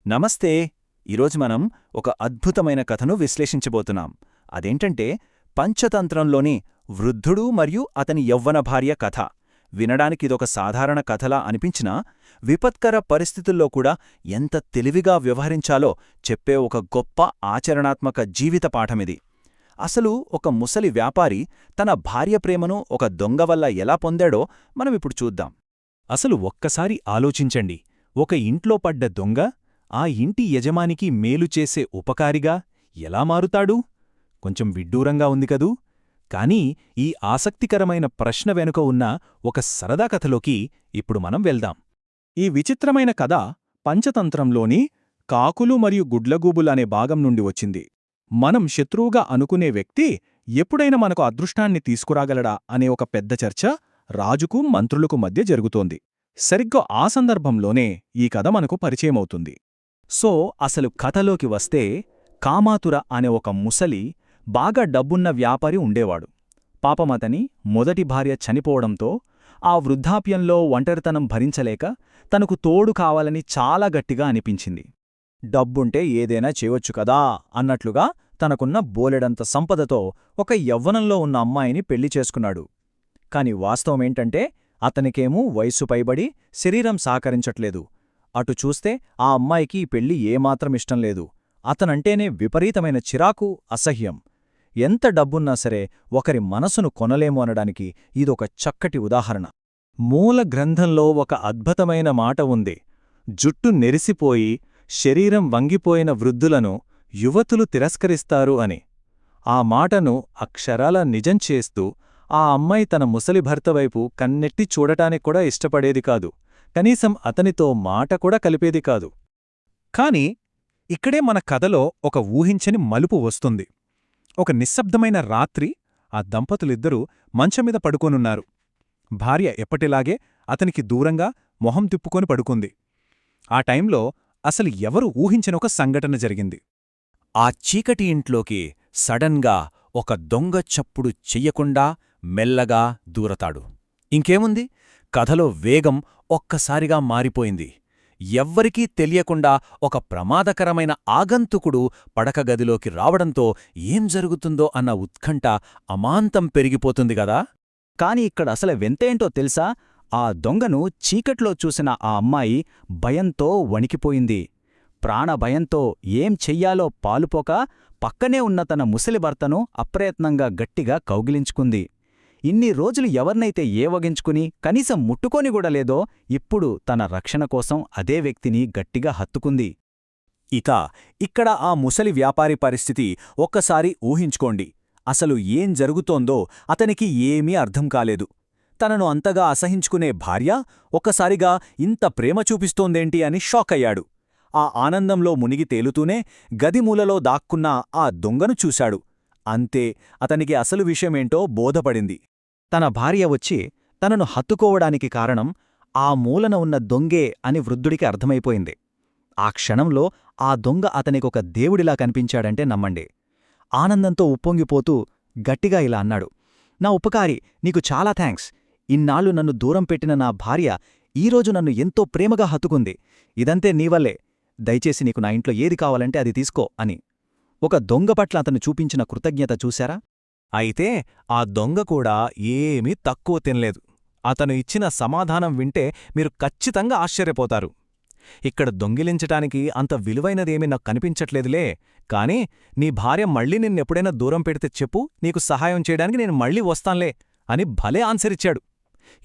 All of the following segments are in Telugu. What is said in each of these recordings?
నమస్తే. ఈరోజు మనం ఒక అద్భుతమైన కథను విశ్లేషించబోతున్నాం. అదేంటంటే పంచతంత్రంలోని వృద్ధుడు మరియు అతని యవ్వన భార్య కథ. వినడానికిదొక సాధారణ కథలా అనిపించినా విపత్కర పరిస్థితుల్లో కూడా ఎంత తెలివిగా వ్యవహరించాలో చెప్పే ఒక గొప్ప ఆచరణాత్మక జీవిత పాఠమిది. అసలు ఒక ముసలి వ్యాపారి తన భార్య ప్రేమను ఒక దొంగ వల్ల ఎలా పొందాడో మనమిప్పుడు చూద్దాం. అసలు ఒక్కసారి ఆలోచించండి. ఒక ఇంట్లో పడ్డ దొంగ ఆ ఇంటి యజమానికి మేలు చేసే ఉపకారిగా ఎలా మారుతాడు? కొంచెం విడ్డూరంగా ఉంది కదూ? కానీ ఈ ఆసక్తికరమైన ప్రశ్న వెనుక ఉన్న ఒక సరదా కథలోకి ఇప్పుడు మనం వెళ్దాం. ఈ విచిత్రమైన కథ పంచతంత్రంలోని కాకులు మరియు గుడ్లగూబులనే భాగం నుండి వచ్చింది. మనం శత్రువుగా అనుకునే వ్యక్తి ఎప్పుడైనా మనకు అదృష్టాన్ని తీసుకురాగలడా అనే ఒక పెద్ద చర్చ రాజుకు మంత్రులకు మధ్య జరుగుతోంది. సరిగ్గా ఆ సందర్భంలోనే ఈ కథ మనకు పరిచయమవుతుంది. సో అసలు కథలోకి వస్తే కామాతుర అనే ఒక ముసలి బాగా డబ్బున్న వ్యాపారి ఉండేవాడు. పాపమతని మొదటి భార్య చనిపోవడంతో ఆ వృద్ధాప్యంలో ఒంటరితనం భరించలేక తనకు తోడు కావాలని చాలా గట్టిగా అనిపించింది. డబ్బుంటే ఏదైనా చేయొచ్చు కదా అన్నట్లుగా తనకున్న బోలెడంత సంపదతో ఒక యవ్వనంలో ఉన్న అమ్మాయిని పెళ్లి చేసుకున్నాడు. కాని వాస్తవమేంటంటే అతనికేమూ వయస్సు పైబడి శరీరం సహకరించట్లేదు. అటు చూస్తే ఆ అమ్మాయికి ఈ పెళ్లి ఏమాత్రం ఇష్టం లేదు. అతనంటేనే విపరీతమైన చిరాకు, అసహ్యం. ఎంత డబ్బున్నా సరే ఒకరి మనసును కొనలేము అనడానికి ఇదొక చక్కటి ఉదాహరణ. మూల గ్రంథంలో ఒక అద్భుతమైన మాట ఉంది. జుట్టు నెరిసిపోయి శరీరం వంగిపోయిన వృద్ధులను యువతులు తిరస్కరిస్తారు అని. ఆ మాటను అక్షరాలా నిజం చేస్తూ ఆ అమ్మాయి తన ముసలి భర్తవైపు కన్నెట్టి చూడటానికి కూడా ఇష్టపడేది కాదు. కనీసం అతనితో మాట కూడా కలిపేది కాదు. కాని ఇక్కడే మన కథలో ఒక ఊహించని మలుపు వస్తుంది. ఒక నిశ్శబ్దమైన రాత్రి ఆ దంపతులిద్దరూ మంచమీద పడుకోనున్నారు. భార్య ఎప్పటిలాగే అతనికి దూరంగా మొహం తిప్పుకొని పడుకుంది. ఆ టైంలో అసలు ఎవరు ఊహించని ఒక సంఘటన జరిగింది. ఆ చీకటి ఇంట్లోకి సడన్గా ఒక దొంగ చప్పుడు చెయ్యకుండా మెల్లగా దూరతాడు. ఇంకేముంది, కథలో వేగం ఒక్కసారిగా మారిపోయింది. ఎవ్వరికీ తెలియకుండా ఒక ప్రమాదకరమైన ఆగంతుకుడు పడకగదిలోకి రావడంతో ఏం జరుగుతుందో అన్న ఉత్కంఠ అమాంతం పెరిగిపోతుంది గదా. కాని ఇక్కడ అసలు వింతేంటో తెలుసా? ఆ దొంగను చీకట్లో చూసిన ఆ అమ్మాయి భయంతో వణికిపోయింది. ప్రాణభయంతో ఏం చెయ్యాలో పాలుపోక పక్కనే ఉన్న తన ముసలి భర్తను అప్రయత్నంగా గట్టిగా కౌగిలించుకుంది. ఇన్ని రోజులు ఎవరినైతే ఏవగించుకుని కనీసం ముట్టుకొని కూడా లేదో ఇప్పుడు తన రక్షణ కోసం అదే వ్యక్తిని గట్టిగా హత్తుకుంది. ఇక్కడ ఆ ముసలి వ్యాపారి పరిస్థితి ఒక్కసారి ఊహించుకోండి. అసలు ఏం జరుగుతోందో అతనికి ఏమీ అర్థం కాలేదు. తనను అంతగా అసహించుకునే భార్య ఒక్కసారిగా ఇంత ప్రేమ చూపిస్తోందేంటి అని షాకయ్యాడు. ఆ ఆనందంలో మునిగి తేలుతూనే గదిమూలలో దాక్కున్న ఆ దొంగను చూశాడు. అంతే, అతనికి అసలు విషయమేంటో బోధపడింది. తన భార్య వచ్చి తనను హత్తుకోవడానికి కారణం ఆ మూలన ఉన్న దొంగే అని వృద్ధుడికి అర్థమైపోయింది. ఆ క్షణంలో ఆ దొంగ అతనికొక దేవుడిలా కనిపించాడంటే నమ్మండి. ఆనందంతో ఉప్పొంగిపోతూ గట్టిగా ఇలా అన్నాడు, నా ఉపకారి, నీకు చాలా థ్యాంక్స్. ఇన్నాళ్లు నన్ను దూరం పెట్టిన నా భార్య ఈరోజు నన్ను ఎంతో ప్రేమగా హత్తుకుంది. ఇదంతే నీవల్లే. దయచేసి నీకు నా ఇంట్లో ఏది కావాలంటే అది తీసుకో అని. ఒక దొంగ పట్ల అతను చూపించిన కృతజ్ఞత చూశారా? అయితే ఆ దొంగ కూడా ఏమీ తక్కువ తినలేదు. అతను ఇచ్చిన సమాధానం వింటే మీరు ఖచ్చితంగా ఆశ్చర్యపోతారు. ఇక్కడ దొంగిలించటానికి అంత విలువైనదేమీ నాకు కనిపించట్లేదులే, కాని నీ భార్య మళ్ళీ నిన్నెప్పుడైనా దూరం పెడితే చెప్పు, నీకు సహాయం చేయడానికి నేను మళ్ళీ వస్తాన్లే అని భలే ఆన్సరిచ్చాడు.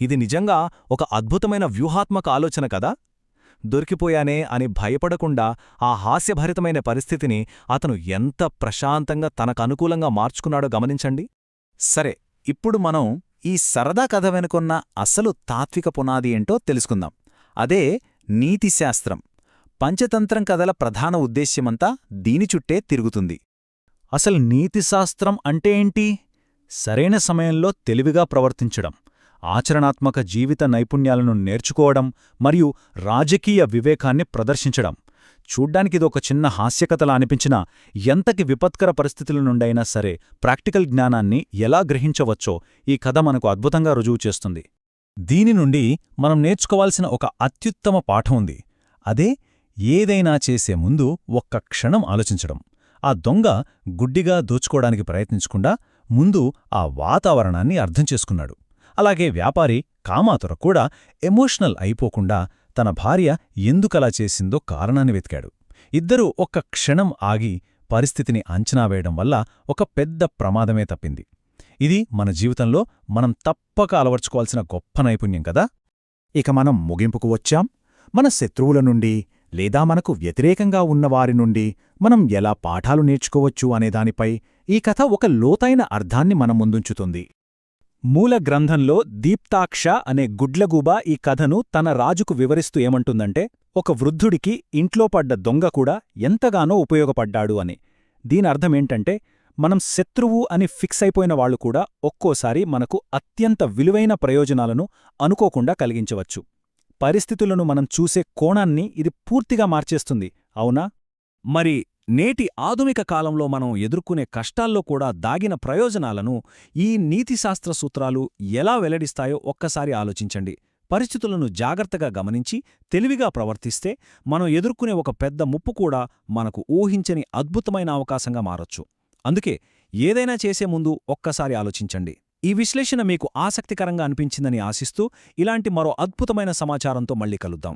ఇది నిజంగా ఒక అద్భుతమైన వ్యూహాత్మక ఆలోచన కదా. దొరికిపోయానే అని భయపడకుండా ఆ హాస్యభరితమైన పరిస్థితిని అతను ఎంత ప్రశాంతంగా తనకనుకూలంగా మార్చుకున్నాడో గమనించండి. సరే, ఇప్పుడు మనం ఈ సరదా కథ వెనుకొన్న అసలు తాత్విక పునాది ఏంటో తెలుసుకుందాం. అదే నీతిశాస్త్రం. పంచతంత్రం కథల ప్రధాన ఉద్దేశ్యమంతా దీని చుట్టే తిరుగుతుంది. అసలు నీతిశాస్త్రం అంటే ఏంటి? సరైన సమయంలో తెలివిగా ప్రవర్తించడం, ఆచరణాత్మక జీవిత నైపుణ్యాలను నేర్చుకోవడం మరియు రాజకీయ వివేకాన్ని ప్రదర్శించడం. చూడ్డానికిదొక చిన్న హాస్యకథలా అనిపించినా ఎంతకి విపత్కర పరిస్థితుల నుండైనా సరే ప్రాక్టికల్ జ్ఞానాన్ని ఎలా గ్రహించవచ్చో ఈ కథ మనకు అద్భుతంగా రుజువు చేస్తుంది. దీని నుండి మనం నేర్చుకోవాల్సిన ఒక అత్యుత్తమ పాఠం ఉంది. అదే ఏదైనా చేసే ముందు ఒక్క క్షణం ఆలోచించడం. ఆ దొంగ గుడ్డిగా దోచుకోవడానికి ప్రయత్నించకుండా ముందు ఆ వాతావరణాన్ని అర్థం చేసుకున్నాడు. అలాగే వ్యాపారి కామాతుర కూడా ఎమోషనల్ అయిపోకుండా తన భార్య ఎందుకలా చేసిందో కారణాన్ని వెతికాడు. ఇద్దరూ ఒక్క క్షణం ఆగి పరిస్థితిని అంచనా వేయడం వల్ల ఒక పెద్ద ప్రమాదమే తప్పింది. ఇది మన జీవితంలో మనం తప్పక అలవర్చుకోవాల్సిన గొప్ప నైపుణ్యం కదా. ఇక మనం ముగింపుకు వచ్చాం. మన శత్రువుల నుండి లేదా మనకు వ్యతిరేకంగా ఉన్నవారి నుండి మనం ఎలా పాఠాలు నేర్చుకోవచ్చు అనేదానిపై ఈ కథ ఒక లోతైన అర్థాన్ని మన ముందుంచుతుంది. మూల గ్రంథంలో దీప్తాక్ష అనే గుడ్లగూబ ఈ కథను తన రాజుకు వివరిస్తూ ఏమంటుందంటే, ఒక వృద్ధుడికి ఇంట్లో పడ్డ దొంగ కూడా ఎంతగానో ఉపయోగపడ్డాడు అని. దీనర్థమేంటంటే, మనం శత్రువు అని ఫిక్స్ అయిపోయిన వాళ్లు కూడా ఒక్కోసారి మనకు అత్యంత విలువైన ప్రయోజనాలను అనుకోకుండా కలిగించవచ్చు. పరిస్థితులను మనం చూసే కోణాన్ని ఇది పూర్తిగా మార్చేస్తుంది, అవునా? మరి నేటి ఆధునిక కాలంలో మనం ఎదుర్కొనే కష్టాల్లో కూడా దాగిన ప్రయోజనాలను ఈ నీతిశాస్త్ర సూత్రాలు ఎలా వెల్లడిస్తాయో ఒక్కసారి ఆలోచించండి. పరిస్థితులను జాగ్రత్తగా గమనించి తెలివిగా ప్రవర్తిస్తే మనం ఎదుర్కొనే ఒక పెద్ద ముప్పు కూడా మనకు ఊహించని అద్భుతమైన అవకాశంగా మారొచ్చు. అందుకే ఏదైనా చేసే ముందు ఒక్కసారి ఆలోచించండి. ఈ విశ్లేషణ మీకు ఆసక్తికరంగా అనిపించిందని ఆశిస్తూ ఇలాంటి మరో అద్భుతమైన సమాచారంతో మళ్ళీ కలుద్దాం.